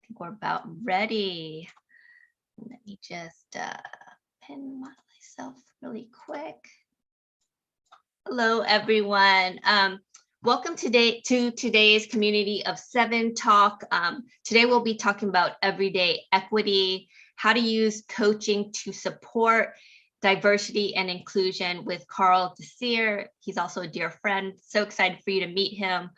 think we're about ready. Let me just pin myself really quick. Hello, everyone. Welcome today to today's Community of Seven talk. Today we'll be talking about everyday equity, how to use coaching to support diversity and inclusion with Carl Desir. He's also a dear friend. So excited for you to meet him.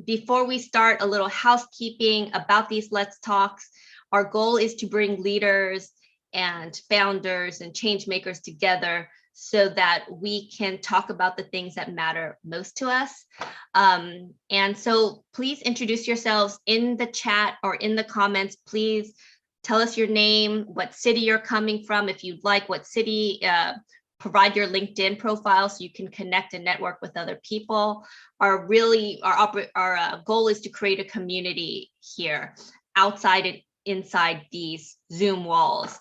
Before we start, a little housekeeping about these Let's Talks. Our goal is to bring leaders and founders and change makers together so that we can talk about the things that matter most to us. And so please introduce yourselves in the chat or in the comments. Please tell us your name, what city you're coming from, if you'd like, what city, provide your LinkedIn profile so you can connect and network with other people. Our goal is to create a community here, outside and inside these Zoom walls.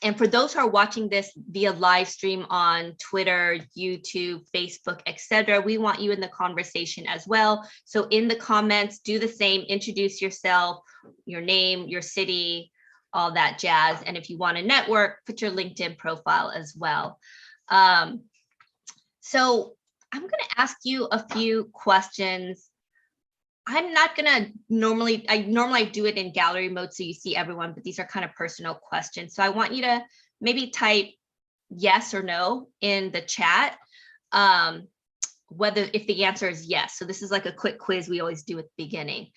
And for those who are watching this via live stream on Twitter, YouTube, Facebook, etc., we want you in the conversation as well. So in the comments, do the same, introduce yourself, your name, your city, all that jazz. And if you want to network, put your LinkedIn profile as well. So I'm going to ask you a few questions. I'm not gonna normally do it in gallery mode so you see everyone, but these are kind of personal questions. So I want you to maybe type yes or no in the chat, if the answer is yes. So this is like a quick quiz we always do at the beginning.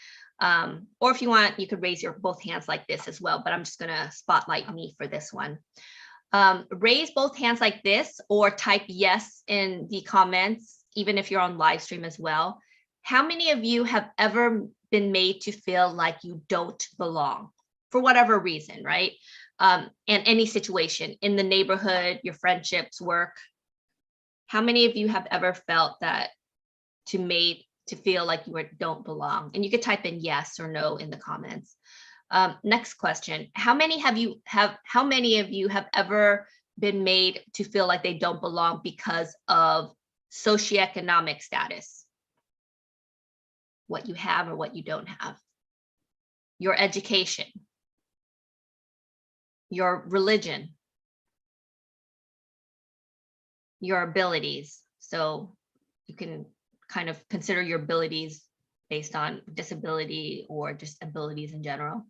Or if you want, you could raise your both hands like this as well, but I'm just gonna spotlight me for this one. Raise both hands like this or type yes in the comments, even if you're on live stream as well. How many of you have ever been made to feel like you don't belong for whatever reason, right? In any situation, in the neighborhood, your friendships, work. How many of you have ever felt that to feel like you don't belong? And you could type in yes or no in the comments. Next question. How many of you have ever been made to feel like they don't belong because of socioeconomic status? What you have or what you don't have, your education, your religion, your abilities. So you can kind of consider your abilities based on disability or just abilities in general,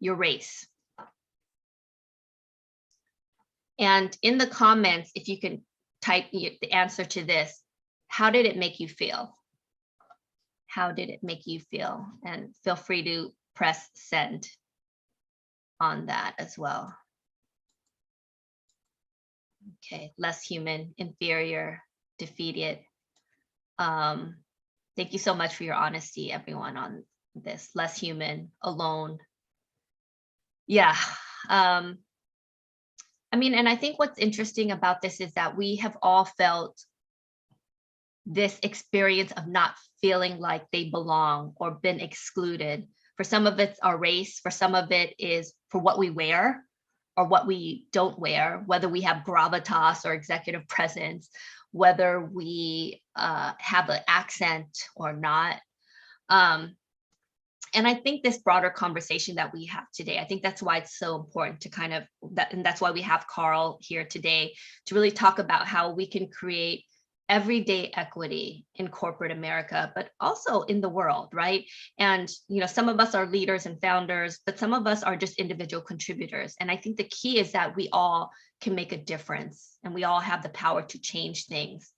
your race. And in the comments, if you can type the answer to this, how did it make you feel? How did it make you feel? And feel free to press send on that as well. Okay, less human, inferior, defeated. Thank you so much for your honesty, everyone, on this. Less human, alone. Yeah. I mean, and I think what's interesting about this is that we have all felt this experience of not feeling like they belong or been excluded. For some of it's our race, for some of it is for what we wear or what we don't wear, whether we have gravitas or executive presence, whether we have an accent or not. And I think this broader conversation that we have today, I think that's why it's so important to and that's why we have Carl here today, to really talk about how we can create everyday equity in corporate America, but also in the world, right? And some of us are leaders and founders, but some of us are just individual contributors. And I think the key is that we all can make a difference and we all have the power to change things.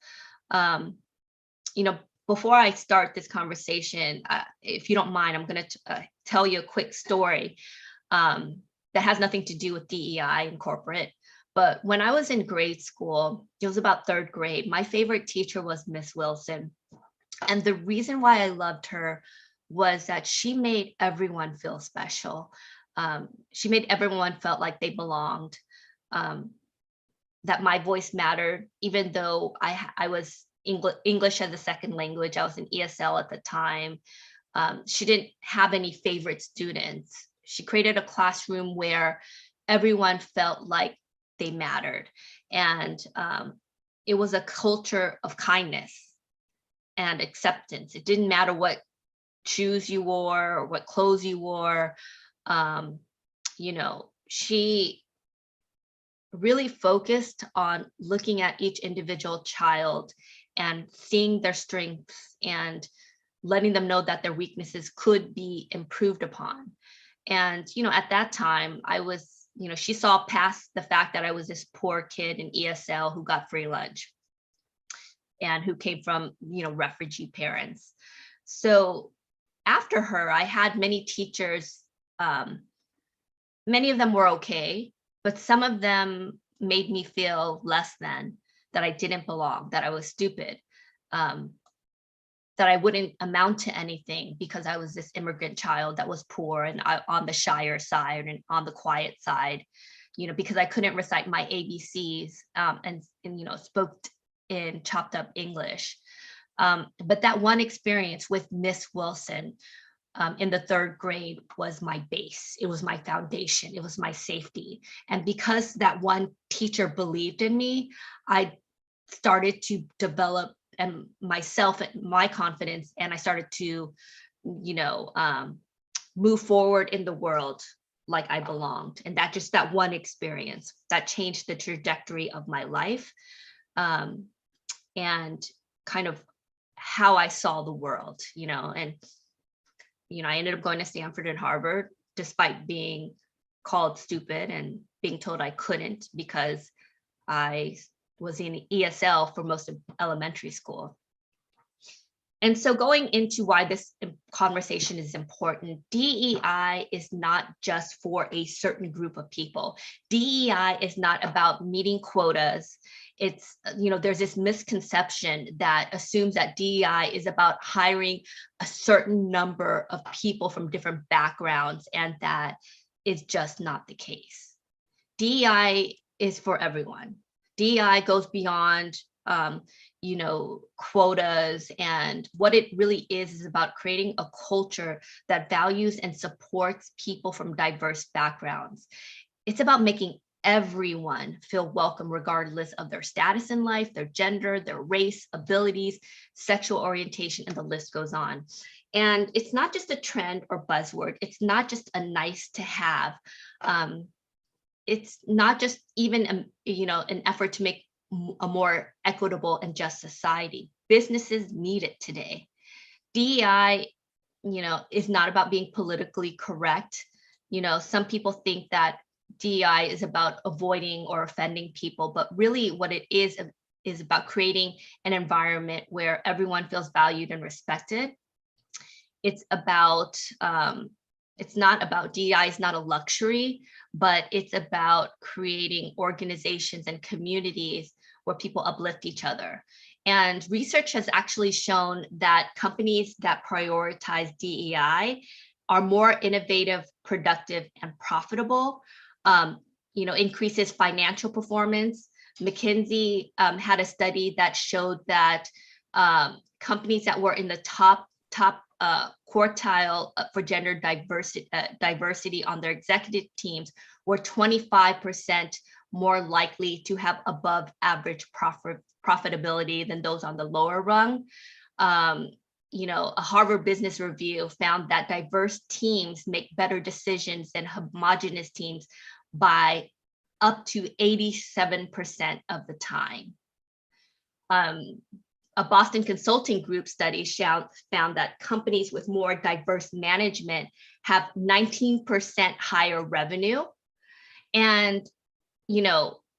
Before I start this conversation, if you don't mind, I'm going to tell you a quick story that has nothing to do with DEI in corporate. But when I was in grade school, it was about third grade, my favorite teacher was Miss Wilson. And the reason why I loved her was that she made everyone feel special. She made everyone felt like they belonged, that my voice mattered, even though I was English as a second language. I was in ESL at the time. She didn't have any favorite students. She created a classroom where everyone felt like they mattered. And it was a culture of kindness and acceptance. It didn't matter what shoes you wore or what clothes you wore. She really focused on looking at each individual child and seeing their strengths and letting them know that their weaknesses could be improved upon. And, at that time, I was, she saw past the fact that I was this poor kid in ESL who got free lunch and who came from, refugee parents. So after her, I had many teachers. Many of them were okay, but some of them made me feel less than, that I didn't belong, that I was stupid, that I wouldn't amount to anything because I was this immigrant child that was poor and on the shyer side and on the quiet side, because I couldn't recite my ABCs and spoke in chopped up English. But that one experience with Miss Wilson in the third grade was my base. It was my foundation. It was my safety. And because that one teacher believed in me, I started to develop myself and my confidence, and I started to, move forward in the world like I belonged. And that one experience that changed the trajectory of my life, and kind of how I saw the world, and I ended up going to Stanford and Harvard despite being called stupid and being told I couldn't because I was in ESL for most of elementary school. And so going into why this conversation is important, DEI is not just for a certain group of people. DEI is not about meeting quotas. It's, there's this misconception that assumes that DEI is about hiring a certain number of people from different backgrounds, and that is just not the case. DEI is for everyone. DEI goes beyond, quotas, and what it really is about creating a culture that values and supports people from diverse backgrounds. It's about making everyone feel welcome, regardless of their status in life, their gender, their race, abilities, sexual orientation, and the list goes on. And it's not just a trend or buzzword. It's not just a nice to have. It's not just even, an effort to make a more equitable and just society. Businesses need it today. DEI, is not about being politically correct. Some people think that DEI is about avoiding or offending people, but really what it is about creating an environment where everyone feels valued and respected. It's about, it's not about, DEI is not a luxury, but it's about creating organizations and communities where people uplift each other. And research has actually shown that companies that prioritize DEI are more innovative, productive, and profitable, increases financial performance. McKinsey had a study that showed that companies that were in the top quartile for gender diversity on their executive teams were 25% more likely to have above average profitability than those on the lower rung. A Harvard Business Review found that diverse teams make better decisions than homogeneous teams by up to 87% of the time. A Boston Consulting Group study found that companies with more diverse management have 19% higher revenue. And,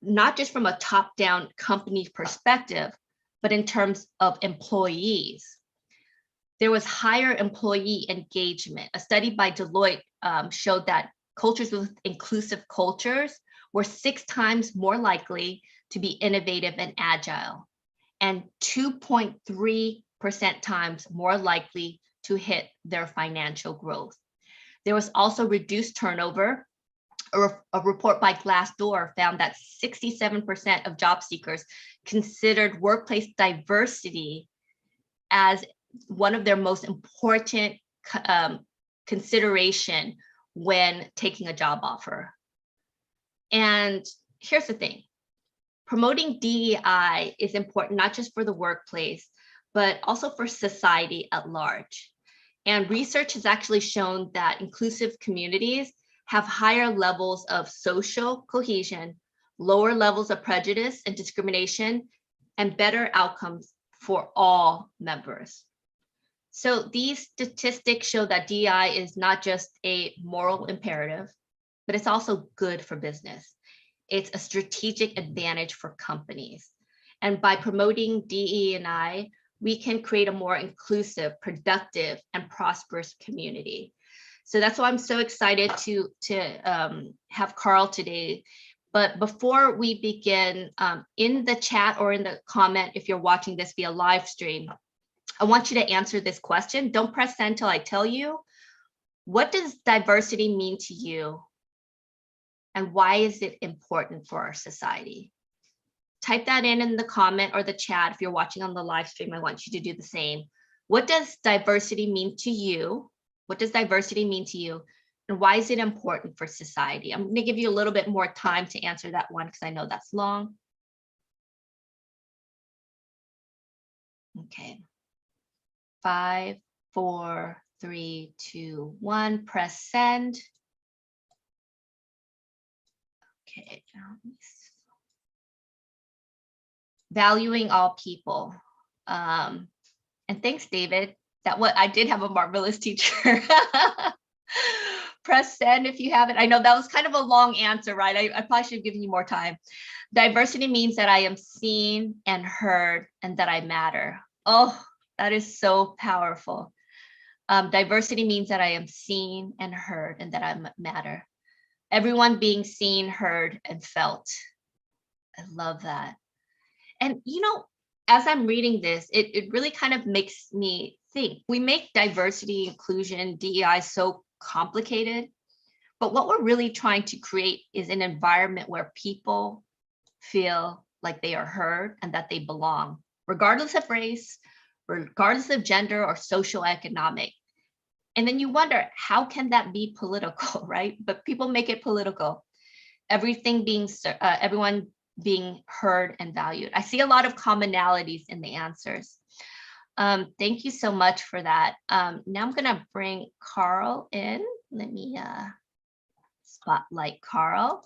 not just from a top-down company perspective, but in terms of employees. There was higher employee engagement. A study by Deloitte showed that cultures with inclusive cultures were 6 times more likely to be innovative and agile, and 2.3% times more likely to hit their financial growth. There was also reduced turnover. A report by Glassdoor found that 67% of job seekers considered workplace diversity as one of their most important consideration when taking a job offer. And here's the thing. Promoting DEI is important not just for the workplace, but also for society at large. And research has actually shown that inclusive communities have higher levels of social cohesion, lower levels of prejudice and discrimination, and better outcomes for all members. So these statistics show that DEI is not just a moral imperative, but it's also good for business. It's a strategic advantage for companies. And by promoting DE&I, we can create a more inclusive, productive, and prosperous community. So that's why I'm so excited to have Carl today. But before we begin, in the chat or in the comment, if you're watching this via live stream, I want you to answer this question. Don't press send until I tell you. What does diversity mean to you? And why is it important for our society? Type that in the comment or the chat. If you're watching on the live stream, I want you to do the same. What does diversity mean to you? What does diversity mean to you? And why is it important for society? I'm going to give you a little bit more time to answer that one because I know that's long. Okay. 5, 4, 3, 2, 1. Press send. Okay. Valuing all people. And thanks, David. I did have a marvelous teacher. Press send if you haven't. I know that was kind of a long answer, right? I probably should have given you more time. Diversity means that I am seen and heard and that I matter. Oh, that is so powerful. Diversity means that I am seen and heard and that I matter. Everyone being seen, heard, and felt. I love that. And, as I'm reading this, it really kind of makes me think. We make diversity, inclusion, DEI so complicated, but what we're really trying to create is an environment where people feel like they are heard and that they belong, regardless of race, regardless of gender or socioeconomic. And then you wonder, how can that be political, right? But people make it political. Everyone being heard and valued. I see a lot of commonalities in the answers. Thank you so much for that. Now I'm gonna bring Carl in. Let me spotlight Carl.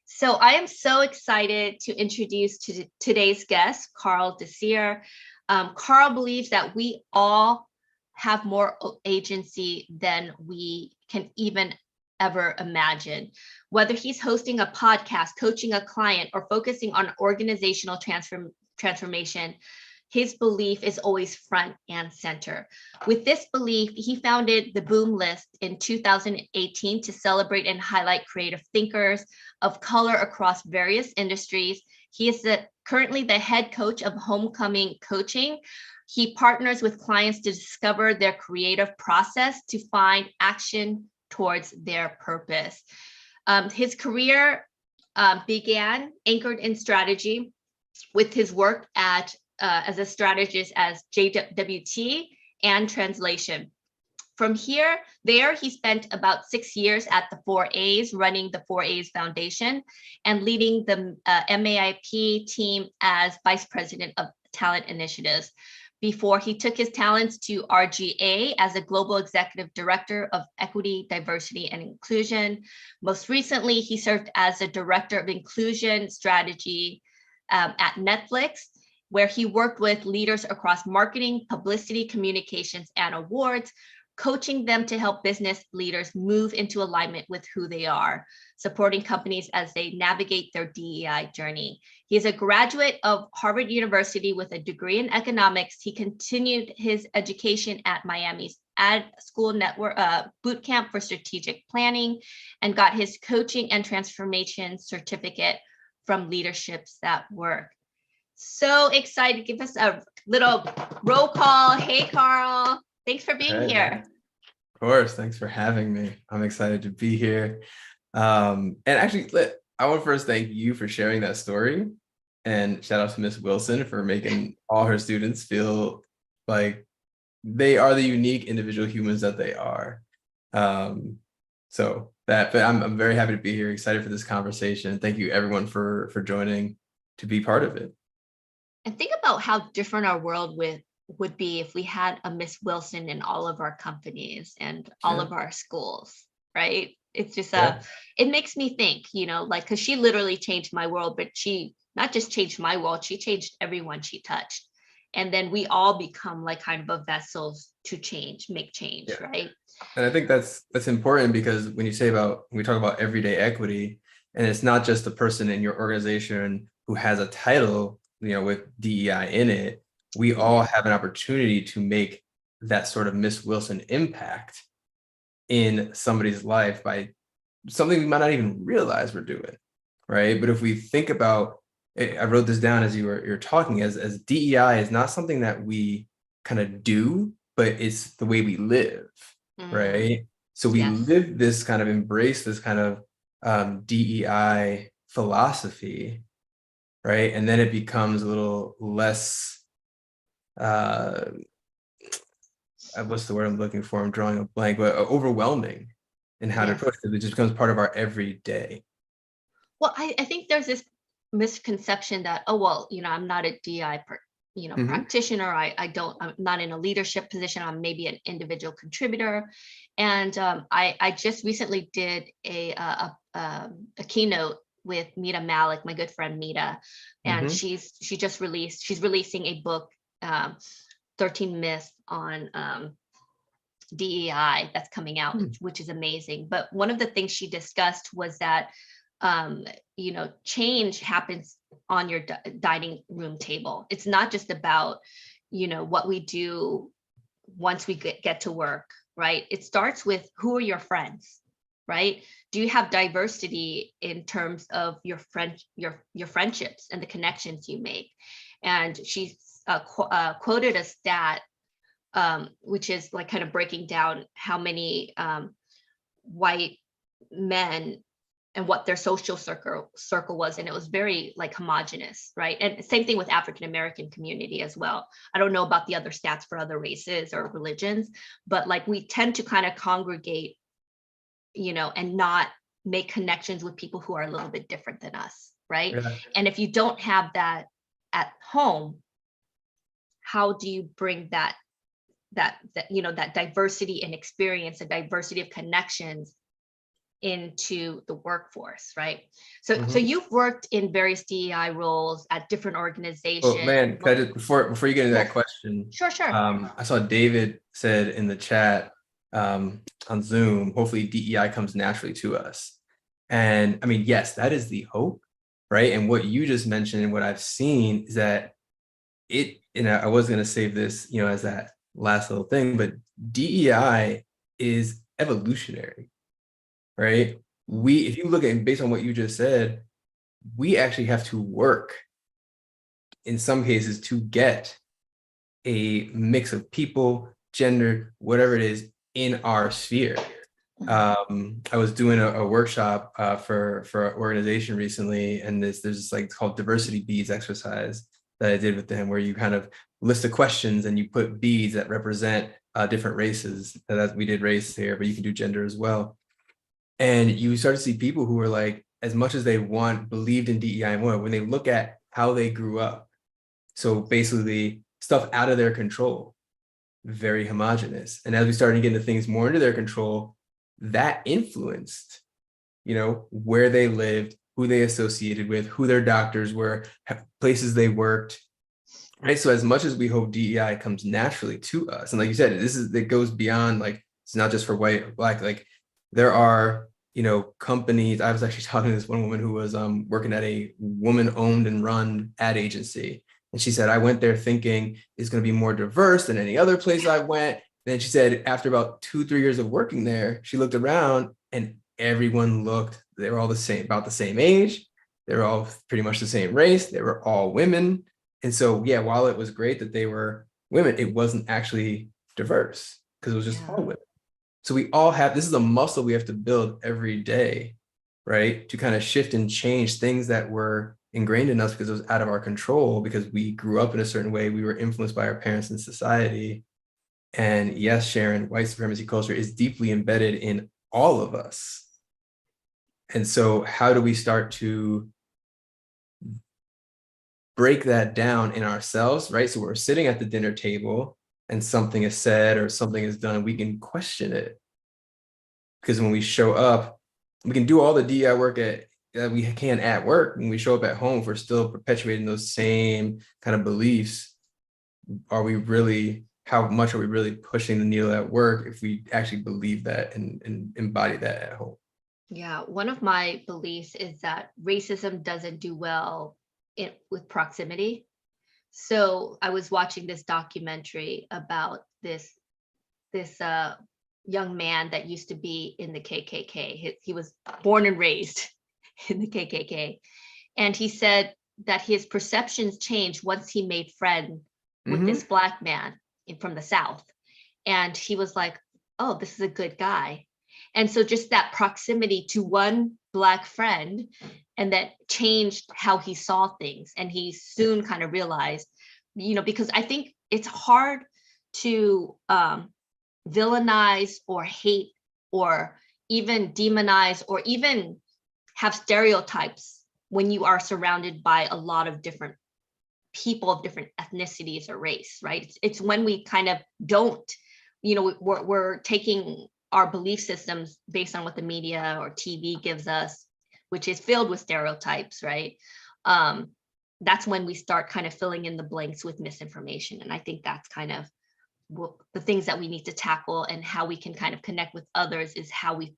So I am so excited to introduce today's guest, Carl Desir. Carl believes that we all have more agency than we can even ever imagine. Whether he's hosting a podcast, coaching a client, or focusing on organizational transformation, his belief is always front and center. With this belief, he founded the Boom List in 2018 to celebrate and highlight creative thinkers of color across various industries. He is currently the head coach of Homecoming Coaching. He partners with clients to discover their creative process to find action towards their purpose. His career began anchored in strategy with his work as a strategist as JWT and translation. From there, he spent about 6 years at the 4As, running the 4As Foundation and leading the MAIP team as Vice President of Talent Initiatives, before he took his talents to RGA as a Global Executive Director of Equity, Diversity, and Inclusion. Most recently, he served as a Director of Inclusion Strategy at Netflix, where he worked with leaders across marketing, publicity, communications, and awards, coaching them to help business leaders move into alignment with who they are, supporting companies as they navigate their DEI journey. He is a graduate of Harvard University with a degree in economics. He continued his education at Miami's Ad School Network boot camp for strategic planning and got his coaching and transformation certificate from Leaderships That Work. So excited. Give us a little roll call. Hey, Carl. Thanks for being here. Of course. Thanks for having me. I'm excited to be here. And actually, I want to first thank you for sharing that story. And shout out to Miss Wilson for making all her students feel like they are the unique individual humans that they are. But I'm very happy to be here, excited for this conversation. Thank you everyone for joining to be part of it. And think about how different our world would be if we had a Miss Wilson in all of our companies and all Yeah. of our schools, right? It's just Yeah. it makes me think, like, because she literally changed my world, but she not just changed my world, she changed everyone she touched. And then we all become like kind of a vessels to make change, Yeah. right? And I think that's important because when we talk about everyday equity, and it's not just the person in your organization who has a title, with DEI in it, we all Yeah. have an opportunity to make that sort of Miss Wilson impact in somebody's life by something we might not even realize we're doing, right? But if we think about, I wrote this down as you're talking, as DEI is not something that we kind of do, but it's the way we live, Mm, right? So we yes. live this kind of embrace this kind of DEI philosophy, right? And then it becomes a little less, uh, what's the word I'm looking for? I'm drawing a blank, but overwhelming in how to Yes. approach it. It just becomes part of our everyday. Well, I think there's this misconception that, oh, well, I'm not a DI Mhm. practitioner. I'm not in a leadership position. I'm maybe an individual contributor. And I just recently did a keynote with Mita Malik, my good friend Mita, and Mhm. she's releasing a book, um, 13 myths on DEI that's coming out, Mm. which is amazing. But one of the things she discussed was that um, change happens on your dining room table. It's not just about, what we do once we get to work, right? It starts with who are your friends, right? Do you have diversity in terms of your friendships and the connections you make? And she quoted a stat, which is like kind of breaking down how many white men and what their social circle was, and it was very like homogenous, right? And same thing with African American community as well. I don't know about the other stats for other races or religions, but like we tend to kind of congregate, and not make connections with people who are a little bit different than us, right? Yeah. And if you don't have that at home, how do you bring that diversity and experience, a diversity of connections into the workforce, right? So Mhm. you've worked in various DEI roles at different Well, organizations. man, can I just before you get into Yes, that question, sure, sure. I saw David said in the chat on Zoom, hopefully DEI comes naturally to us. And I mean, yes, that is the hope, right? And what you just mentioned and what I've seen is that I was going to save this, as that last little thing, but DEI is evolutionary, right? If you look at based on what you just said, we actually have to work in some cases to get a mix of people, gender, whatever it is in our sphere. I was doing a workshop for an organization recently, and there's this like it's called diversity beads exercise that I did with them, where you kind of list the questions and you put beads that represent different races. That we did race here, but you can do gender as well. And you start to see people who are like, as much as they believed in DEI more, when they look at how they grew up. So basically, stuff out of their control, very homogenous. And as we started getting into things more into their control, that influenced, where they lived, who they associated with, who their doctors were, places they worked. Right. So as much as we hope DEI comes naturally to us, and like you said, it goes beyond like it's not just for white or black. Like there are, companies. I was actually talking to this one woman who was working at a woman-owned and run ad agency. And she said, I went there thinking it's going to be more diverse than any other place I went. Then she said, after about 2-3 years of working there, she looked around and everyone they were all the same, about the same age. They were all pretty much the same race. They were all women. And so, yeah, while it was great that they were women, it wasn't actually diverse because it was just Yeah. all women. So we all have, this is a muscle we have to build every day, right? To kind of shift and change things that were ingrained in us because it was out of our control, because we grew up in a certain way. We were influenced by our parents and society. And yes, Sharon, white supremacy culture is deeply embedded in all of us. And so how do we start to break that down in ourselves, right? So we're sitting at the dinner table and something is said or something is done, we can question it. Because when we show up, we can do all the DI work that we can at work. When we show up at home, if we're still perpetuating those same kind of beliefs, how much are we really pushing the needle at work if we actually believe that and embody that at home? Yeah, one of my beliefs is that racism doesn't do well with proximity. So I was watching this documentary about this young man that used to be in the KKK. He was born and raised in the KKK, and he said that his perceptions changed once he made friends with this Black man from the South, and he was like, "Oh, this is a good guy." And so just that proximity to one Black friend, and that changed how he saw things. And he soon kind of realized, because I think it's hard to villainize or hate or even demonize or even have stereotypes when you are surrounded by a lot of different people of different ethnicities or race, right? It's when we kind of don't, we're taking our belief systems based on what the media or TV gives us, which is filled with stereotypes, right? That's when we start kind of filling in the blanks with misinformation. And I think that's kind of the things that we need to tackle, and how we can kind of connect with others is how we,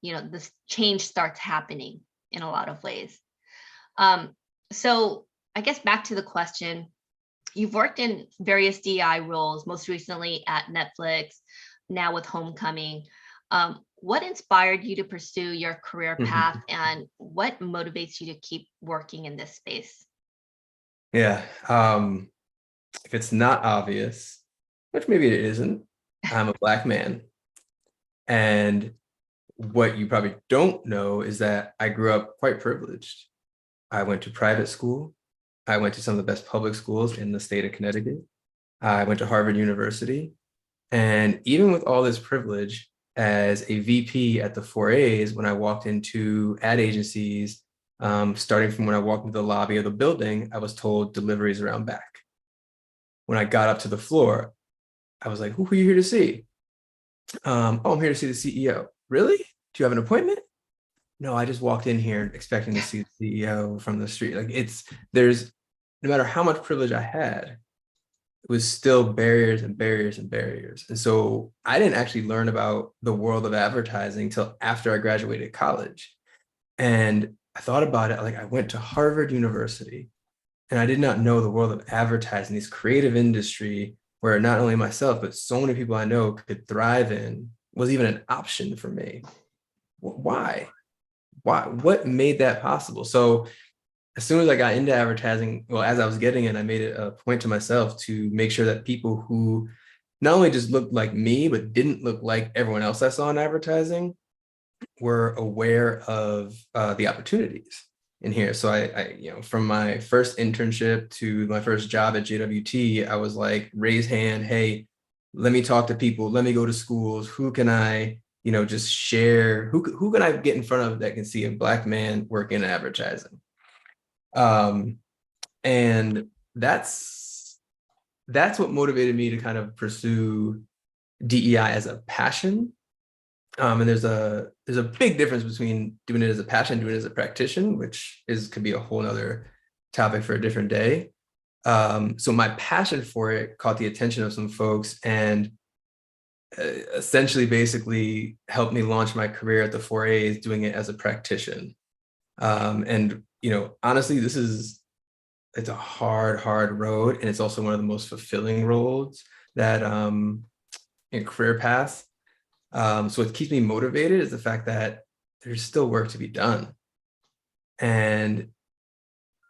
this change starts happening in a lot of ways. So I guess back to the question, you've worked in various DI roles, most recently at Netflix, now with Homecoming. What inspired you to pursue your career path, and what motivates you to keep working in this space? Yeah. If it's not obvious, which maybe it isn't, I'm a Black man. And what you probably don't know is that I grew up quite privileged. I went to private school. I went to some of the best public schools in the state of Connecticut. I went to Harvard University. And even with all this privilege, as a VP at the 4As, when I walked into ad agencies, starting from when I walked into the lobby of the building, I was told deliveries around back. When I got up to the floor, I was like, who are you here to see? Oh, I'm here to see the CEO. Really? Do you have an appointment? No, I just walked in here expecting to see the CEO from the street. Like there's, no matter how much privilege I had, it was still barriers and barriers and barriers. And so I didn't actually learn about the world of advertising till after I graduated college. And I thought about it, like I went to Harvard University and I did not know the world of advertising, this creative industry where not only myself, but so many people I know could thrive in, was even an option for me. Why? What made that possible? So as soon as I got into advertising, well, as I was getting in, I made it a point to myself to make sure that people who not only just looked like me, but didn't look like everyone else I saw in advertising were aware of the opportunities in here. So I, from my first internship to my first job at JWT, I was like, raise hand, hey, let me talk to people, let me go to schools. Who can I, just share? Who can I get in front of that can see a Black man work in advertising? And that's what motivated me to kind of pursue DEI as a passion. And there's a big difference between doing it as a passion, doing it as a practitioner, which could be a whole nother topic for a different day. So my passion for it caught the attention of some folks and essentially basically helped me launch my career at the 4As doing it as a practitioner. And honestly, it's a hard road, and it's also one of the most fulfilling roads that in career paths. So what keeps me motivated is the fact that there's still work to be done, and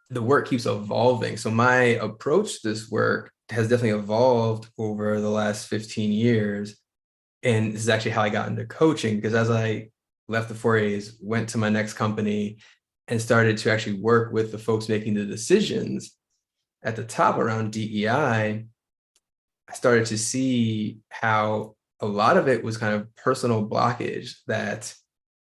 the work keeps evolving. So my approach to this work has definitely evolved over the last 15 years. And this is actually how I got into coaching, because as I left the 4As, went to my next company and started to actually work with the folks making the decisions at the top around DEI, I started to see how a lot of it was kind of personal blockage that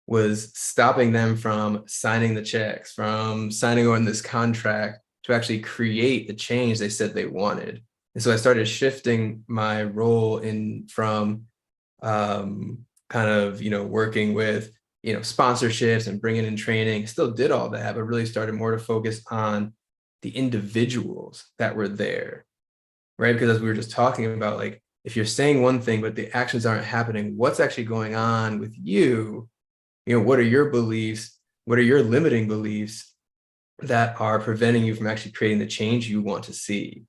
was stopping them from signing the checks, from signing on this contract to actually create the change they said they wanted. And so I started shifting my role in from kind of, working with, sponsorships and bringing in training, still did all that, but really started more to focus on the individuals that were there, right? Because as we were just talking about, like, if you're saying one thing, but the actions aren't happening, what's actually going on with you? What are your beliefs? What are your limiting beliefs that are preventing you from actually creating the change you want to see?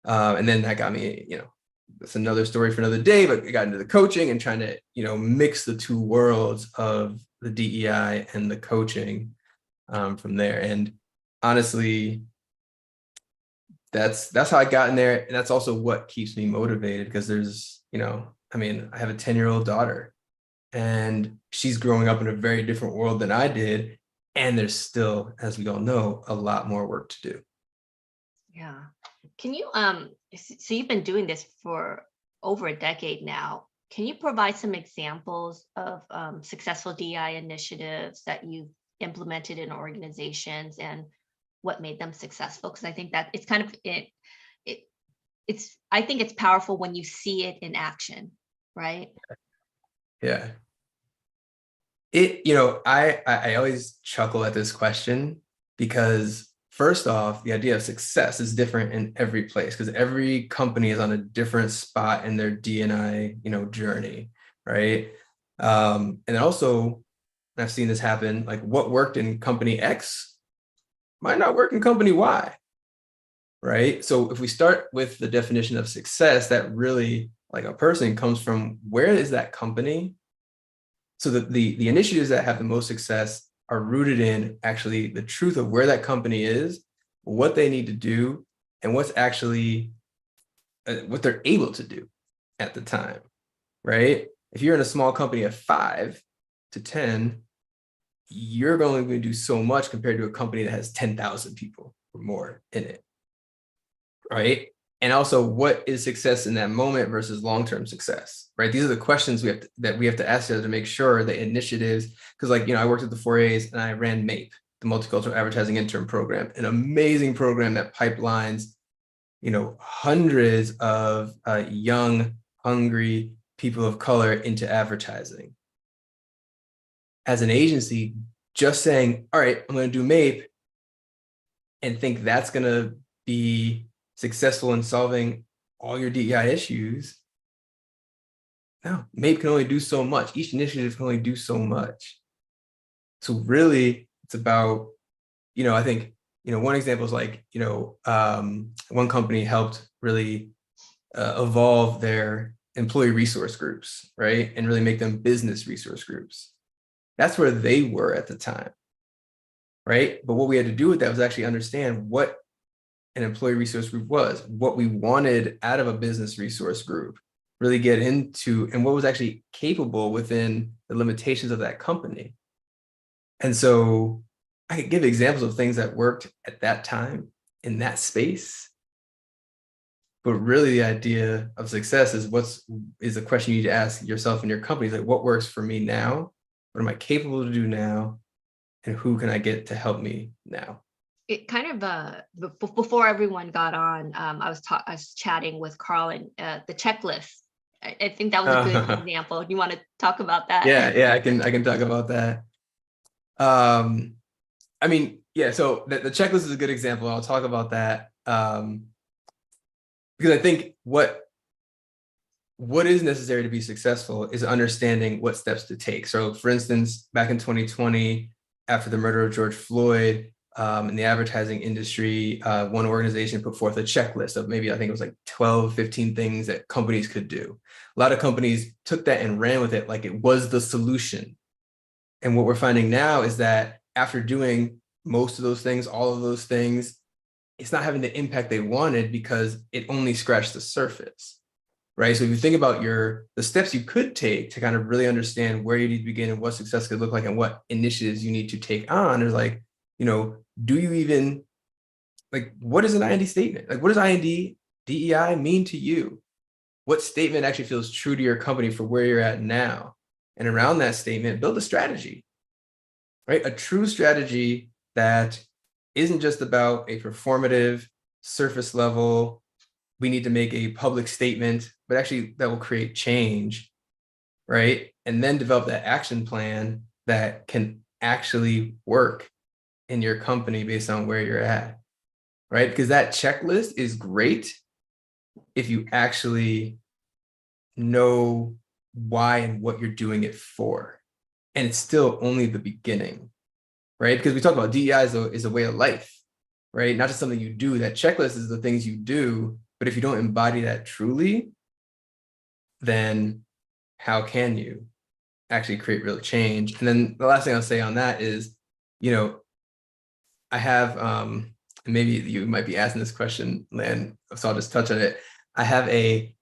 And then that got me, that's another story for another day, but I got into the coaching and trying to, mix the two worlds of the DEI and the coaching from there. And honestly, that's how I got in there. And that's also what keeps me motivated, because there's, I have a 10-year-old daughter, and she's growing up in a very different world than I did. And there's still, as we all know, a lot more work to do. Yeah. Can you, so you've been doing this for over a decade now. Can you provide some examples of successful DEI initiatives that you've implemented in organizations and what made them successful? Because I think that it's kind of, I think it's powerful when you see it in action, right? Yeah. I always chuckle at this question, because first off, the idea of success is different in every place, because every company is on a different spot in their D&I, journey, right? And also, I've seen this happen, like what worked in company X might not work in company Y, right? So if we start with the definition of success, that really, like, a person comes from, where is that company? So the initiatives that have the most success are rooted in actually the truth of where that company is, what they need to do, and what's actually what they're able to do at the time, right? If you're in a small company of 5 to 10, you're only going to do so much compared to a company that has 10,000 people or more in it, right? And also, what is success in that moment versus long-term success, right? These are the questions we have to ask to make sure the initiatives, because, like, I worked at the 4As and I ran MAPE, the Multicultural Advertising Intern Program, an amazing program that pipelines, hundreds of young, hungry people of color into advertising. As an agency, just saying, all right, I'm going to do MAPE and think that's going to be successful in solving all your DEI issues. No, MAPE can only do so much. Each initiative can only do so much. So really, it's about, I think, one example is like, one company helped really evolve their employee resource groups, right? And really make them business resource groups. That's where they were at the time, right? But what we had to do with that was actually understand what an employee resource group was, what we wanted out of a business resource group, really get into, and what was actually capable within the limitations of that company. And so I could give examples of things that worked at that time in that space. But really, the idea of success is a question you need to ask yourself and your company. Like, what works for me now? What am I capable to do now? And who can I get to help me now? It kind of before everyone got on, I was chatting with Carl and the checklist. I think that was a good example. You want to talk about that? Yeah, I can talk about that. So the checklist is a good example. I'll talk about that because I think what is necessary to be successful is understanding what steps to take. So, for instance, back in 2020, after the murder of George Floyd, in the advertising industry, one organization put forth a checklist of maybe, I think it was like 12, 15 things that companies could do. A lot of companies took that and ran with it like it was the solution. And what we're finding now is that after doing most of those things, all of those things, it's not having the impact they wanted because it only scratched the surface, right? So if you think about the steps you could take to kind of really understand where you need to begin and what success could look like and what initiatives you need to take on, is like, do you even, like, what is an IND statement? Like, what does IND, DEI mean to you? What statement actually feels true to your company for where you're at now? And around that statement, build a strategy, right? A true strategy that isn't just about a performative surface level, we need to make a public statement, but actually that will create change, right? And then develop that action plan that can actually work in your company based on where you're at, right? Because that checklist is great if you actually know why and what you're doing it for. And it's still only the beginning, right? Because we talk about DEI is a way of life, right? Not just something you do. That checklist is the things you do, but if you don't embody that truly, then how can you actually create real change? And then the last thing I'll say on that is, you know, I have, maybe you might be asking this question, Lynn, so I'll just touch on it. I have a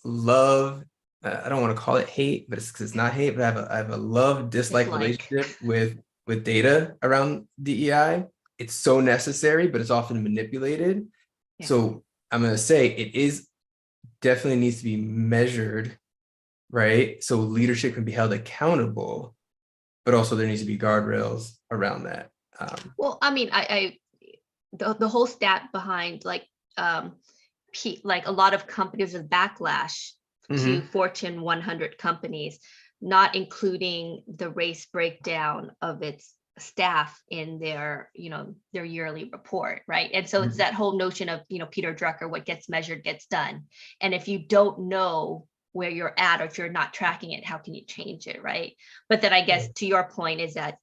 love, I don't want to call it hate, but it's not hate, but I have a love dislike relationship with data around DEI. It's so necessary, but it's often manipulated. Yeah. So I'm going to say it is definitely needs to be measured, right? So leadership can be held accountable, but also there needs to be guardrails around that. Well, I mean, the whole stat behind like a lot of companies with backlash to Fortune 100 companies, not including the race breakdown of its staff in their yearly report, right? And so it's that whole notion of, Peter Drucker, what gets measured gets done. And if you don't know where you're at, or if you're not tracking it, how can you change it, right? But then I guess to your point is that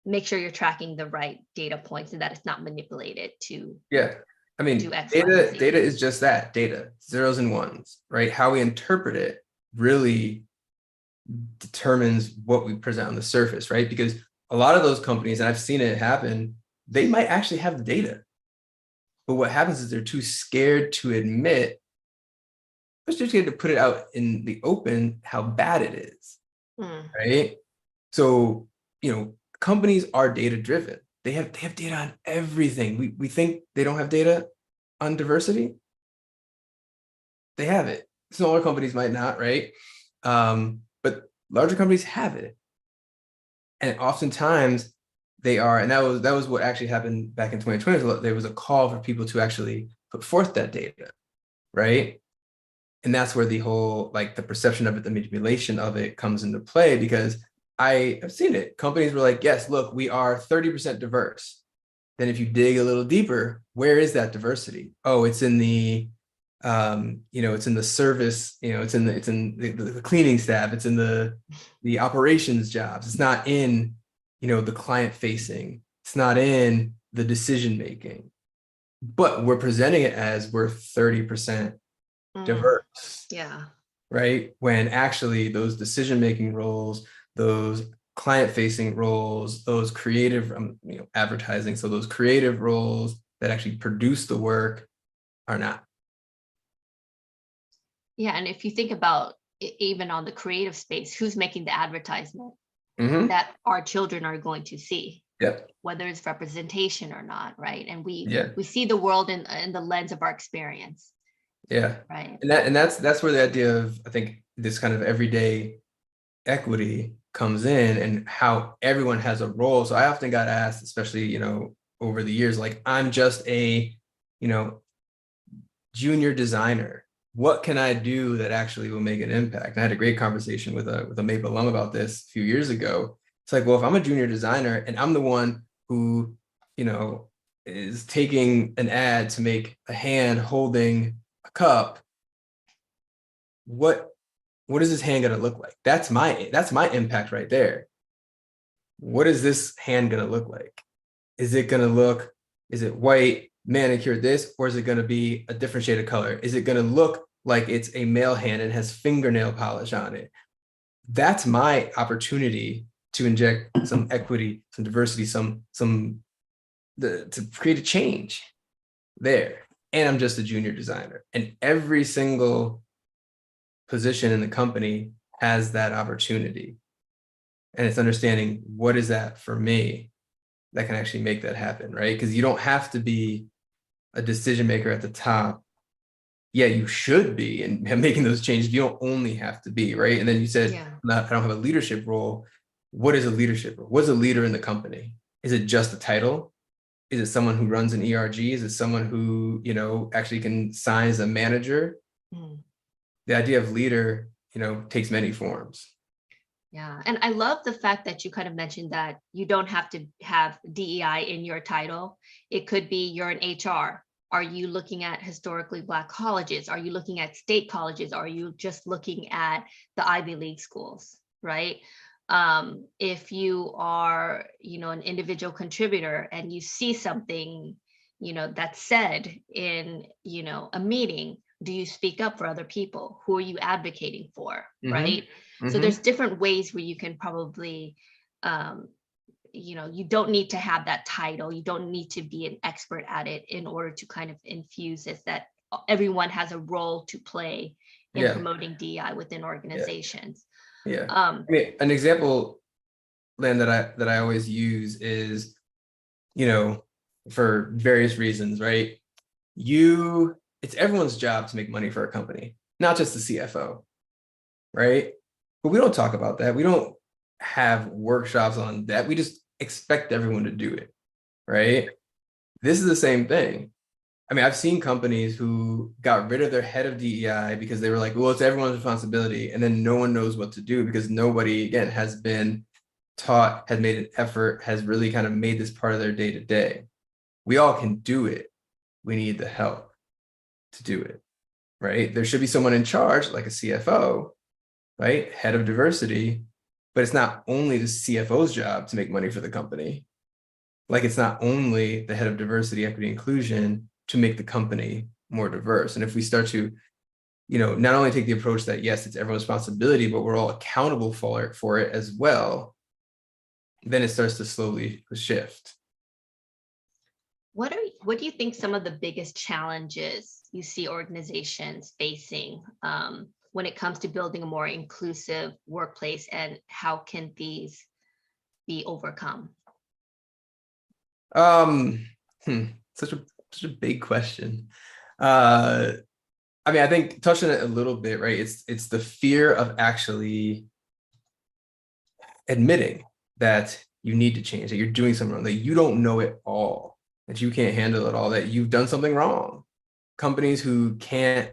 make sure you're tracking the right data points and that it's not manipulated to I mean, data is just that, data, zeros and ones, right? How we interpret it really determines what we present on the surface, right? Because a lot of those companies, and I've seen it happen, they might actually have the data, but what happens is they're too scared to admit, they're too scared to put it out in the open how bad it is, right? So, companies are data driven. They have data on everything. We think they don't have data on diversity. They have it. Smaller companies might not, right? But larger companies have it. And oftentimes they are, and that was what actually happened back in 2020. There was a call for people to actually put forth that data, right? And that's where the whole, like the perception of it, the manipulation of it comes into play, because I have seen it. Companies were like, yes, look, we are 30% diverse. Then if you dig a little deeper, where is that diversity? Oh, it's in the, it's in the service, it's in the cleaning staff, it's in the operations jobs. It's not in, the client facing. It's not in the decision making. But we're presenting it as we're 30% diverse. Yeah. Right? When actually those decision making roles, those client-facing roles, those creative, advertising, so those creative roles that actually produce the work are not. Yeah, and if you think about even on the creative space, who's making the advertisement that our children are going to see? Yep. Whether it's representation or not, right? And we see the world in the lens of our experience. Yeah. Right. And that's where the idea of, I think, this kind of everyday equity comes in, and how everyone has a role. So I often got asked, especially, over the years, like, I'm just a, junior designer. What can I do that actually will make an impact? And I had a great conversation with a Maple alum about this a few years ago. It's like, well, if I'm a junior designer and I'm the one who, is taking an ad to make a hand holding a cup, what is this hand going to look like? That's my impact right there. What is this hand going to look like? Is it white, manicured this, or is it going to be a different shade of color? Is it going to look like it's a male hand and has fingernail polish on it? That's my opportunity to inject some equity, some diversity, to create a change there. And I'm just a junior designer. And every single position in the company has that opportunity. And it's understanding, what is that for me that can actually make that happen, right? Because you don't have to be a decision maker at the top. Yeah, you should be, and making those changes. You don't only have to be, right? And then you said, I don't have a leadership role. What is a leadership role? What's a leader in the company? Is it just a title? Is it someone who runs an ERG? Is it someone who, actually can sign as a manager? The idea of leader, takes many forms. Yeah, and I love the fact that you kind of mentioned that you don't have to have DEI in your title. It could be you're an HR. Are you looking at historically Black colleges? Are you looking at state colleges? Are you just looking at the Ivy League schools, right? If you are, an individual contributor and you see something, that's said in, a meeting, do you speak up for other people? Who are you advocating for, right? So there's different ways where you can probably, you don't need to have that title. You don't need to be an expert at it in order to kind of infuse this, that everyone has a role to play in promoting DEI within organizations. Yeah. I mean, an example, Len, that I always use is, for various reasons, right? It's everyone's job to make money for a company, not just the CFO, right? But we don't talk about that. We don't have workshops on that. We just expect everyone to do it, right? This is the same thing. I mean, I've seen companies who got rid of their head of DEI because they were like, well, it's everyone's responsibility. And then no one knows what to do because nobody, again, has been taught, has made an effort, has really kind of made this part of their day to day. We all can do it. We need the help to do it, right? There should be someone in charge, like a CFO, right? Head of diversity, but it's not only the CFO's job to make money for the company. Like it's not only the head of diversity, equity, inclusion to make the company more diverse. And if we start to, not only take the approach that, yes, it's everyone's responsibility, but we're all accountable for it as well, then it starts to slowly shift. What do you think some of the biggest challenges you see organizations facing when it comes to building a more inclusive workplace, and how can these be overcome? Such a big question. I mean, I think touching it a little bit, right? It's the fear of actually admitting that you need to change, that you're doing something wrong, that you don't know it all, that you can't handle it all, that you've done something wrong. Companies who can't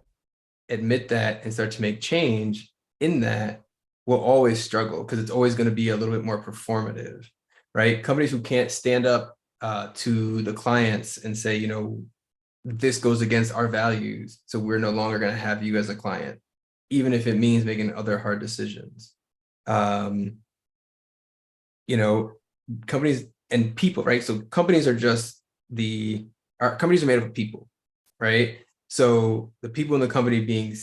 admit that and start to make change in that will always struggle because it's always going to be a little bit more performative, right? Companies who can't stand up to the clients and say, this goes against our values, so we're no longer going to have you as a client, even if it means making other hard decisions. Companies and people, right? So companies are companies are made up of people, right? So the people in the company being,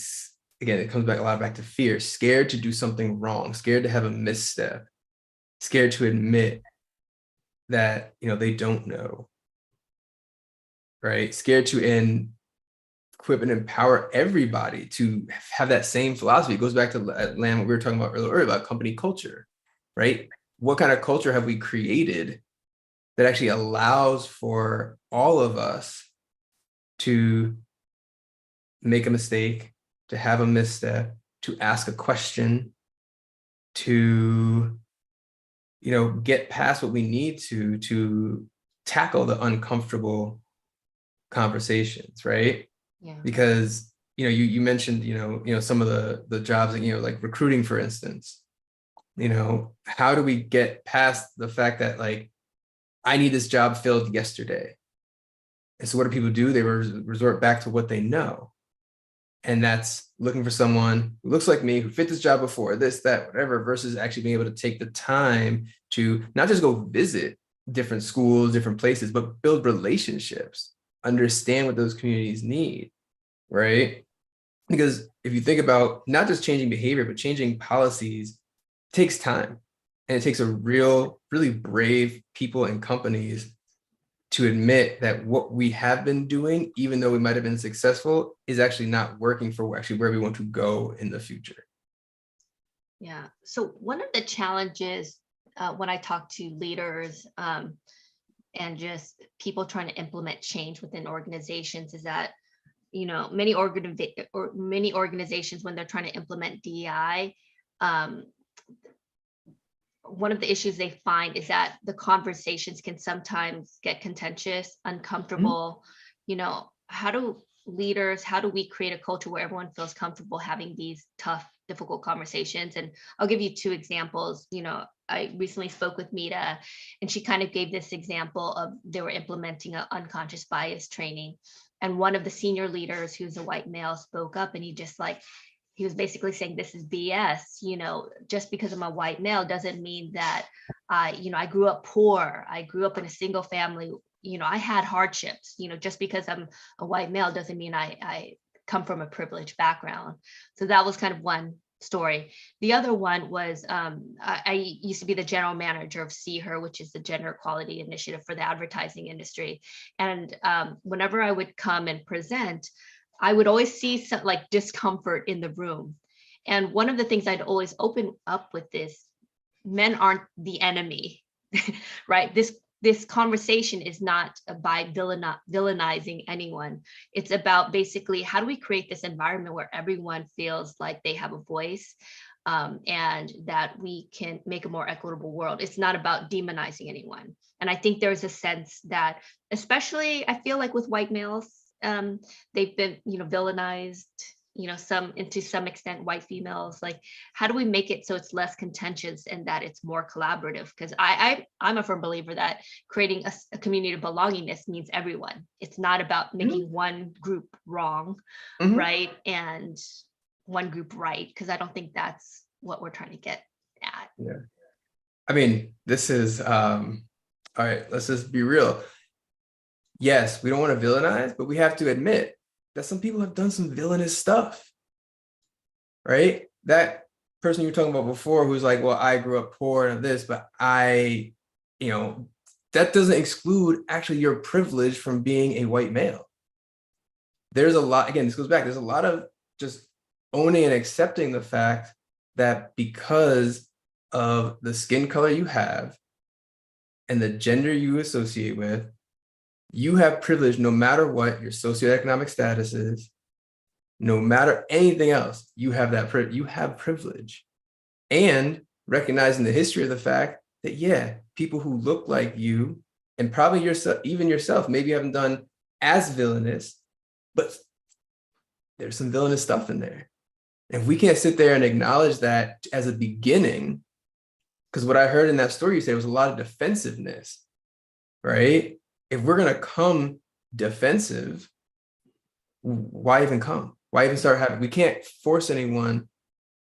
again, it comes back a lot back to fear, scared to do something wrong, scared to have a misstep, scared to admit that, they don't know, right? Scared to equip and empower everybody to have that same philosophy. It goes back to Lam, what we were talking about earlier about company culture, right? What kind of culture have we created that actually allows for all of us to make a mistake, to have a misstep, to ask a question, to, get past what we need to tackle the uncomfortable conversations, right? Yeah. Because, you mentioned, some of the jobs, like recruiting, for instance, how do we get past the fact that like, I need this job filled yesterday. And so what do people do? They resort back to what they know. And that's looking for someone who looks like me, who fit this job before, this, that, whatever, versus actually being able to take the time to not just go visit different schools, different places, but build relationships, understand what those communities need, right? Because if you think about not just changing behavior, but changing policies, it takes time. And it takes a really brave people and companies to admit that what we have been doing, even though we might have been successful, is actually not working for actually where we want to go in the future. Yeah. So one of the challenges when I talk to leaders and just people trying to implement change within organizations is that, many organizations, when they're trying to implement DEI, one of the issues they find is that the conversations can sometimes get contentious, uncomfortable. You know, how do we create a culture where everyone feels comfortable having these tough, difficult conversations? And I'll give you two examples. You know, I recently spoke with Mita, and she kind of gave this example of they were implementing an unconscious bias training. And one of the senior leaders, who's a white male, spoke up, and he was basically saying, this is BS. You know, just because I'm a white male doesn't mean that I grew up poor. I grew up in a single family. You know, I had hardships. You know, just because I'm a white male doesn't mean I come from a privileged background. So that was kind of one story. The other one was I used to be the general manager of See Her, which is the gender equality initiative for the advertising industry. And whenever I would come and present, I would always see some like discomfort in the room. And one of the things I'd always open up with is men aren't the enemy, right? This conversation is not by villainizing anyone. It's about basically, how do we create this environment where everyone feels like they have a voice, and that we can make a more equitable world. It's not about demonizing anyone. And I think there's a sense that, especially I feel like with white males, they've been, villainized, to some extent, white females. Like, how do we make it so it's less contentious and that it's more collaborative? Because I'm a firm believer that creating a community of belongingness means everyone. It's not about making one group wrong, right, and one group right, because I don't think that's what we're trying to get at. Yeah. I mean, this is all right, let's just be real. Yes, we don't want to villainize, but we have to admit that some people have done some villainous stuff, right? That person you were talking about before, who's like, well, I grew up poor and this, but that doesn't exclude actually your privilege from being a white male. There's a lot, again, this goes back, there's a lot of just owning and accepting the fact that because of the skin color you have and the gender you associate with, you have privilege no matter what your socioeconomic status is, no matter anything else, you have that you have privilege. And recognizing the history of the fact that, yeah, people who look like you, and probably yourself, even yourself, maybe you haven't done as villainous, but there's some villainous stuff in there. And if we can't sit there and acknowledge that as a beginning, because what I heard in that story, you said, was a lot of defensiveness, right? If we're going to come defensive, why even come? Why even start having? We can't force anyone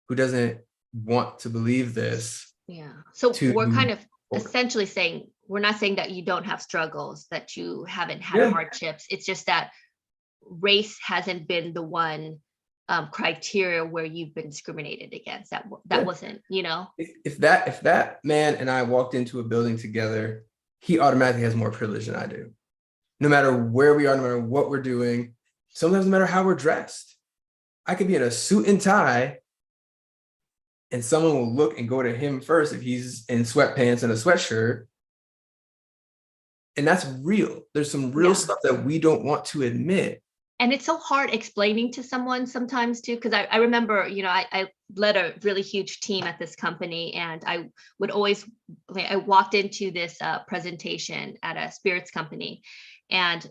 who doesn't want to believe this. Yeah. So we're kind of essentially saying, we're not saying that you don't have struggles, that you haven't had hardships. It's just that race hasn't been the one criteria where you've been discriminated against. That wasn't, If that man and I walked into a building together, he automatically has more privilege than I do. No matter where we are, no matter what we're doing, sometimes no matter how we're dressed. I could be in a suit and tie, and someone will look and go to him first if he's in sweatpants and a sweatshirt. And that's real. There's some real stuff that we don't want to admit. And it's so hard explaining to someone sometimes too, because I remember, I led a really huge team at this company, and I walked into this presentation at a spirits company, and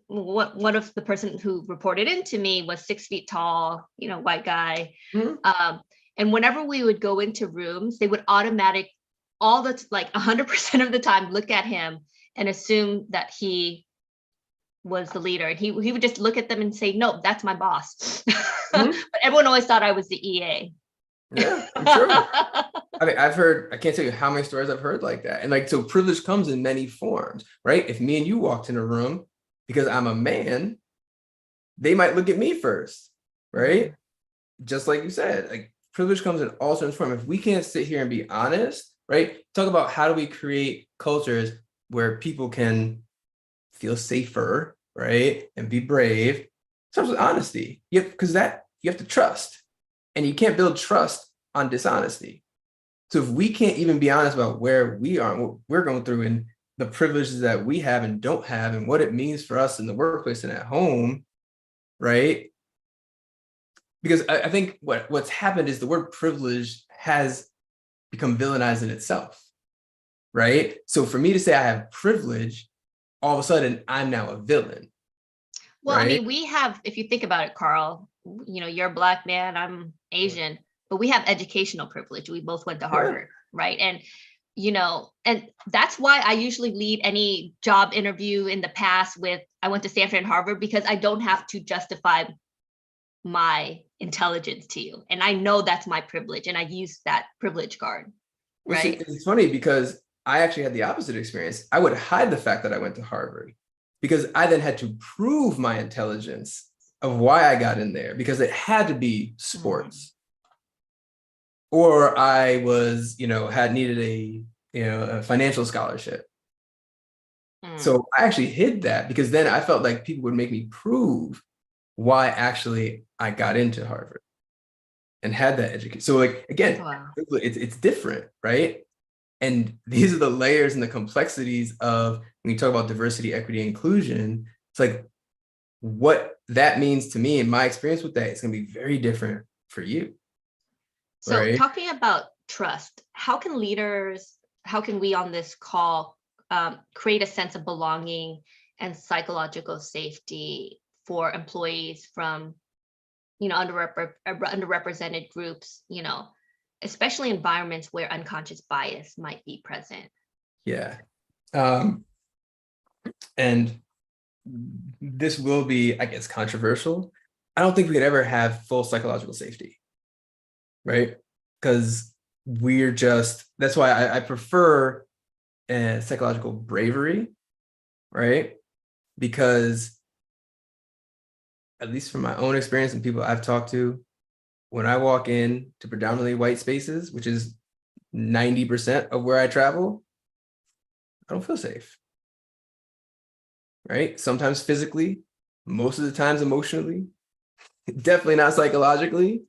one of the person who reported into me was 6 feet tall, white guy. And whenever we would go into rooms, they would like 100% of the time look at him and assume that he was the leader. And he would just look at them and say, no, that's my boss. But everyone always thought I was the EA. Yeah, I'm sure. I mean, I can't tell you how many stories I've heard like that. And so privilege comes in many forms, right? If me and you walked in a room, because I'm a man, they might look at me first, right? Just like you said, like privilege comes in all sorts of forms. If we can't sit here and be honest, right? Talk about how do we create cultures where people can feel safer, right? And be brave. It starts with honesty. Because you have to trust. And you can't build trust on dishonesty. So if we can't even be honest about where we are and what we're going through and the privileges that we have and don't have and what it means for us in the workplace and at home, right? Because I think what's happened is the word privilege has become villainized in itself, right? So for me to say I have privilege, all of a sudden I'm now a villain. Well, I Right? mean, we have, if you think about it, Carl, you're a Black man, I'm Asian, but we have educational privilege. We both went to Harvard, right? And that's why I usually lead any job interview in the past with, I went to Stanford and Harvard, because I don't have to justify my intelligence to you. And I know that's my privilege, and I use that privilege card, Which right? is funny because I actually had the opposite experience. I would hide the fact that I went to Harvard because I then had to prove my intelligence of why I got in there, because it had to be sports. Or I was, had needed a financial scholarship. So I actually hid that because then I felt like people would make me prove why actually I got into Harvard and had that education. So like, again, Wow. it's different, right? And these are the layers and the complexities of when you talk about diversity, equity, inclusion. It's like what that means to me and my experience with that is going to be very different for you. So right? talking about trust, how can we on this call create a sense of belonging and psychological safety for employees from, underrepresented groups, especially environments where unconscious bias might be present? Yeah. And this will be, I guess, controversial. I don't think we could ever have full psychological safety, right? Because that's why I prefer psychological bravery, right? Because at least from my own experience and people I've talked to, when I walk in to predominantly white spaces, which is 90% of where I travel, I don't feel safe, right? Sometimes physically, most of the times emotionally, definitely not psychologically,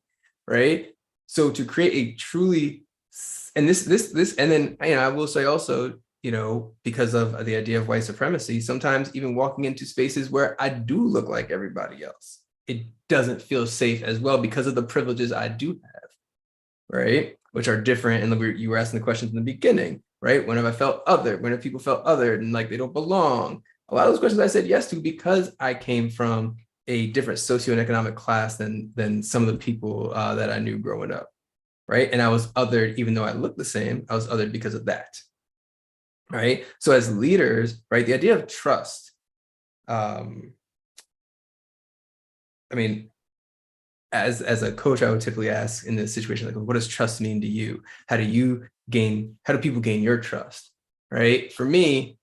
right? So to create a truly, and and then, I will say also, because of the idea of white supremacy, sometimes even walking into spaces where I do look like everybody else, it doesn't feel safe as well because of the privileges I do have, right? Which are different. And you were asking the questions in the beginning, right? When have I felt other? When have people felt other and like they don't belong? A lot of those questions I said yes to because I came from a different socioeconomic class than some of the people that I knew growing up, right? And I was othered, even though I looked the same, I was othered because of that, right? So as leaders, right, the idea of trust, I mean, as a coach, I would typically ask in this situation, like, what does trust mean to you? How do people gain your trust, right? For me,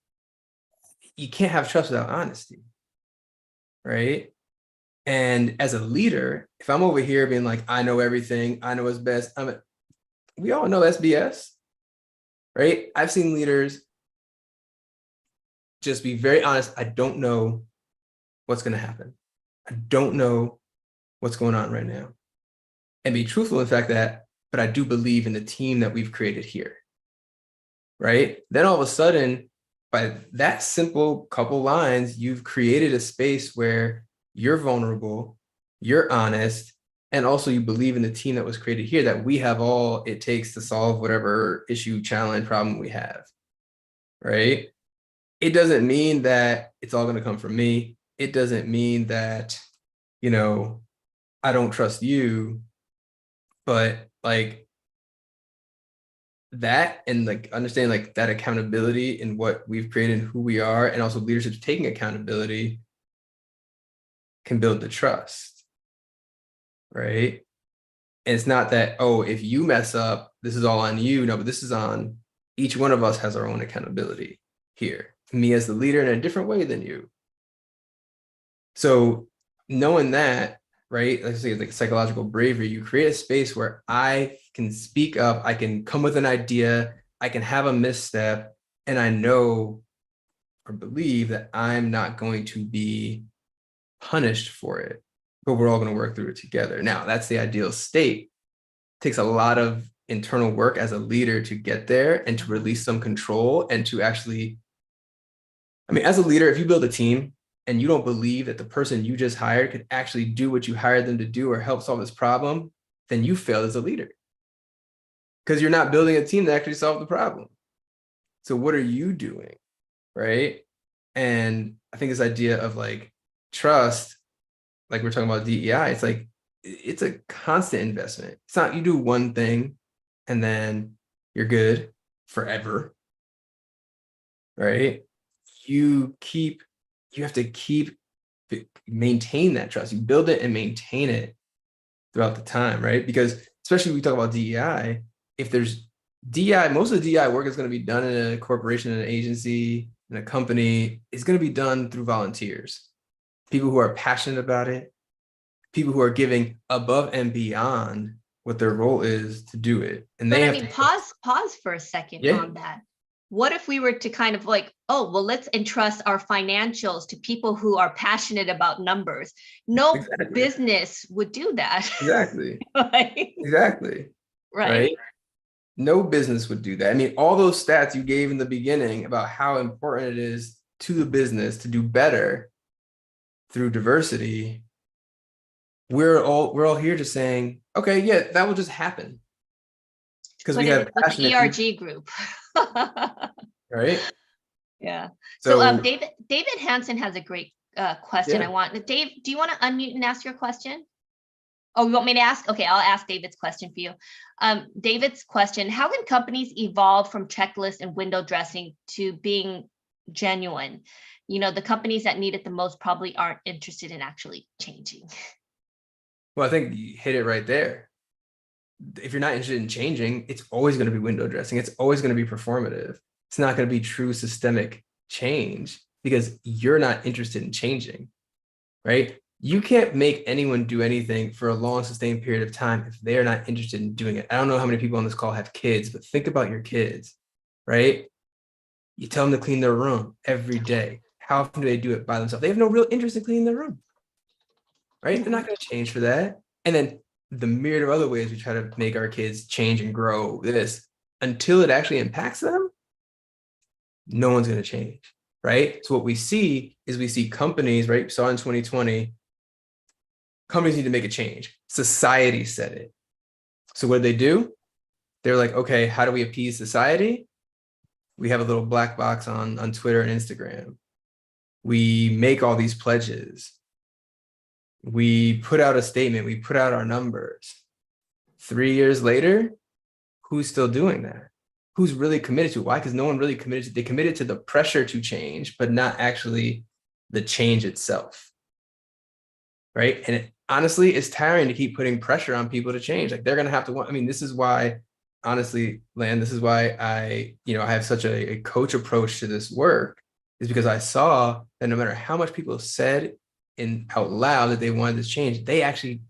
you can't have trust without honesty, right? And as a leader, if I'm over here being like, I know everything, I know what's best, we all know SBS, right? I've seen leaders just be very honest. I don't know what's going to happen. I don't know what's going on right now. And be truthful in the fact that, but I do believe in the team that we've created here, right? Then all of a sudden, by that simple couple lines, you've created a space where you're vulnerable, you're honest, and also you believe in the team that was created here, that we have all it takes to solve whatever issue, challenge, problem we have, right? It doesn't mean that it's all going to come from me. It doesn't mean that, I don't trust you, but like that, and like understand like that accountability in what we've created and who we are, and also leadership taking accountability can build the trust, right? And it's not that, oh, if you mess up, this is all on you. No, but this is on each one of us has our own accountability here. Me as the leader in a different way than you. So knowing that, right, let's say like psychological bravery, you create a space where I can speak up, I can come with an idea, I can have a misstep, and I know or believe that I'm not going to be punished for it, but we're all going to work through it together. Now, that's the ideal state. It takes a lot of internal work as a leader to get there and to release some control and to actually, as a leader, if you build a team and you don't believe that the person you just hired could actually do what you hired them to do or help solve this problem, then you failed as a leader. because you're not building a team to actually solve the problem. So what are you doing, right? And I think this idea of like trust, like we're talking about DEI, it's like it's a constant investment. It's not you do one thing and then you're good forever, right? You have to keep maintain that trust. You build it and maintain it throughout the time, right? Because especially when we talk about DEI, if there's DEI, most of the DEI work is going to be done in a corporation, in an agency, in a company. It's going to be done through volunteers, people who are passionate about it, people who are giving above and beyond what their role is to do it. And But they I have mean, to, pause for a second yeah, on that. What if we were to kind of like, oh, well, let's entrust our financials to people who are passionate about numbers. No exactly, business would do that. exactly, Right? exactly, Right. right? No business would do that. I mean, all those stats you gave in the beginning about how important it is to the business to do better through diversity, we're all here just saying, okay, yeah, that will just happen because Put we it have with the passionate people, ERG group. right? Yeah. So So David Hansen has a great question. yeah, Dave, do you want to unmute and ask your question? Oh, you want me to ask? Okay, I'll ask David's question for you. David's question: how can companies evolve from checklists and window dressing to being genuine? You know, the companies that need it the most probably aren't interested in actually changing. well, I think you hit it right there. If you're not interested in changing, it's always going to be window dressing. It's always going to be performative. It's not going to be true systemic change because you're not interested in changing, right? You can't make anyone do anything for a long, sustained period of time if they're not interested in doing it. I don't know how many people on this call have kids, but think about your kids, right? You tell them to clean their room every day. How often do they do it by themselves? They have no real interest in cleaning their room, right? They're not going to change for that. And then the myriad of other ways we try to make our kids change and grow this until it actually impacts them, no one's going to change, right? So what we see is we see companies, right? Saw in 2020, companies need to make a change. Society said it. So what did they do? They're like, okay, how do we appease society? We have a little black box on Twitter and Instagram. We make all these pledges. We put out a statement. We put out our numbers. 3 years later, who's still doing that? Who's really committed to it? Why? Because no one really committed to, they committed to the pressure to change, but not actually the change itself. Right. And it, honestly, it's tiring to keep putting pressure on people to change. Like they're going to have to want, I mean, this is why, honestly, Lan, this is why I have such a coach approach to this work, is because I saw that no matter how much people said in out loud that they wanted this change, they actually,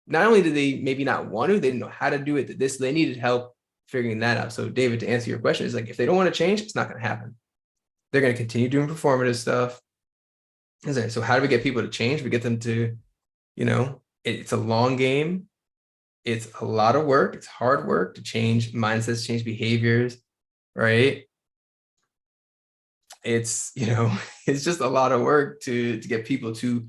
not only did they maybe not want to, they didn't know how to do it, they needed help figuring that out. So David, to answer your question, is like, if they don't want to change, it's not going to happen. They're going to continue doing performative stuff. So how do we get people to change? We get them to, it's a long game. It's a lot of work. It's hard work to change mindsets, change behaviors, right? It's, it's just a lot of work to get people to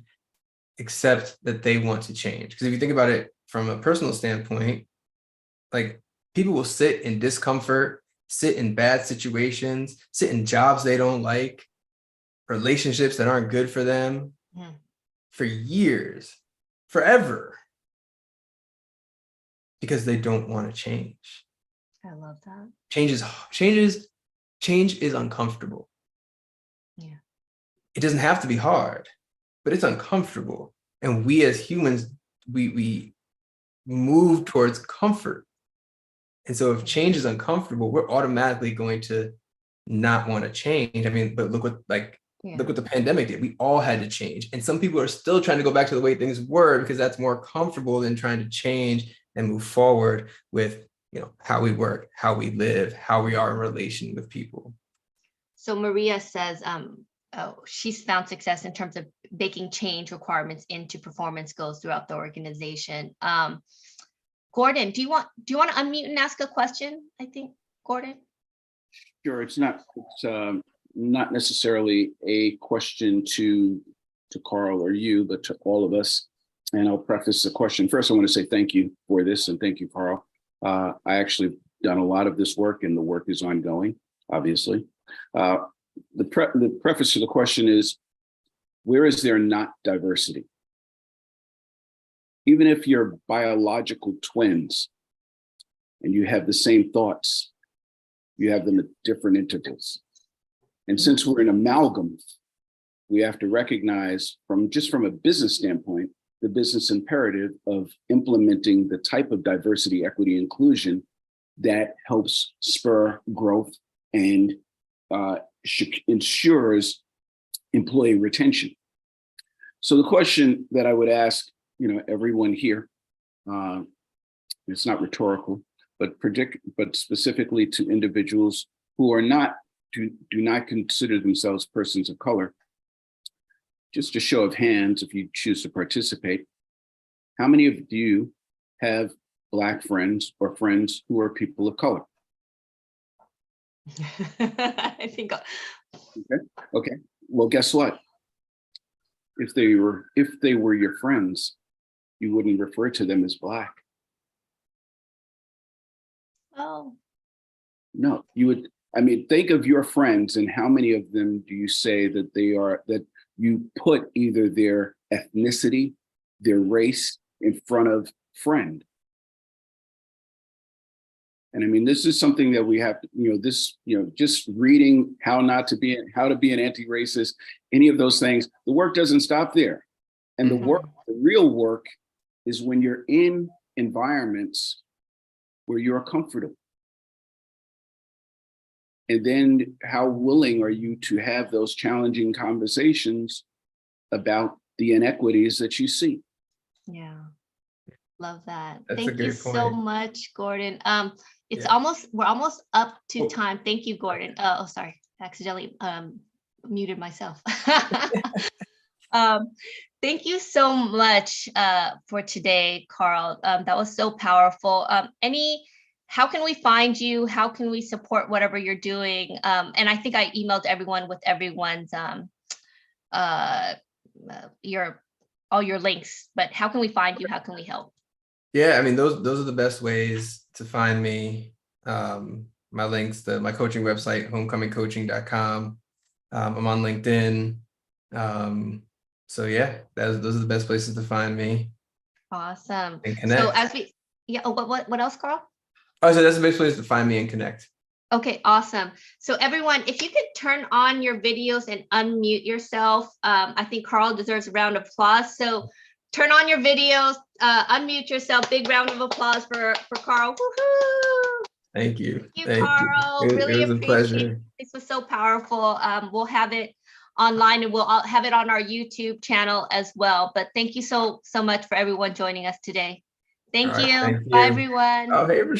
accept that they want to change. Because if you think about it from a personal standpoint, like people will sit in discomfort, sit in bad situations, sit in jobs they don't like, relationships that aren't good for them for years, forever, because they don't want to change. I love that. Change is uncomfortable. Yeah. It doesn't have to be hard, but it's uncomfortable. And we as humans, we move towards comfort. And so if change is uncomfortable, we're automatically going to not want to change. I mean, but look what the pandemic did. We all had to change. And some people are still trying to go back to the way things were because that's more comfortable than trying to change and move forward with, how we work, how we live, how we are in relation with people. So Maria says, she's found success in terms of baking change requirements into performance goals throughout the organization. Gordon, do you want to unmute and ask a question? I think, Gordon. Sure. It's not necessarily a question to Carl or you, but to all of us. And I'll preface the question. First, I want to say thank you for this, and thank you, Carl. I actually done a lot of this work, and the work is ongoing, obviously. The preface to the question is, where is there not diversity? Even if you're biological twins and you have the same thoughts, you have them at different intervals. And since we're an amalgam, we have to recognize from a business standpoint, the business imperative of implementing the type of diversity, equity, inclusion that helps spur growth and ensures employee retention. So the question that I would ask, everyone here, it's not rhetorical, but specifically to individuals who are do not consider themselves persons of color. Just a show of hands, if you choose to participate, how many of you have Black friends or friends who are people of color? I think. Okay. Well, guess what? If they were your friends, you wouldn't refer to them as Black. Oh. No, you would. I mean, think of your friends, and how many of them do you say that you put either their ethnicity, their race in front of friend? And I mean, this is something that we have to, just reading how to be an anti-racist, any of those things, the work doesn't stop there. And the real work is when you're in environments where you're comfortable. And then how willing are you to have those challenging conversations about the inequities that you see? Yeah, love that. That's a Thank you great so point. much, Gordon. Yeah. We're almost up to Oh. time. Thank you, Gordon. Oh, sorry, accidentally muted myself. Thank you so much for today, Carl. That was so powerful. How can we find you? How can we support whatever you're doing? And I think I emailed everyone with everyone's all your links, but how can we find you? How can we help? Yeah, I mean, those are the best ways to find me. My links to my coaching website, homecomingcoaching.com. I'm on LinkedIn. So yeah, those are the best places to find me. Awesome. And connect. So what else, Carl? Oh, so that's the best place to find me and connect. Okay, awesome. So everyone, if you could turn on your videos and unmute yourself, I think Carl deserves a round of applause. So turn on your videos, unmute yourself. Big round of applause for Carl. Woohoo! Thank you. Thank you, Carl. Really It was a pleasure. it. This was so powerful. We'll have it online, and we'll have it on our YouTube channel as well. But thank you so much for everyone joining us today. Thank All right, you. thank Bye, you. everyone. Oh, hey, Rochelle.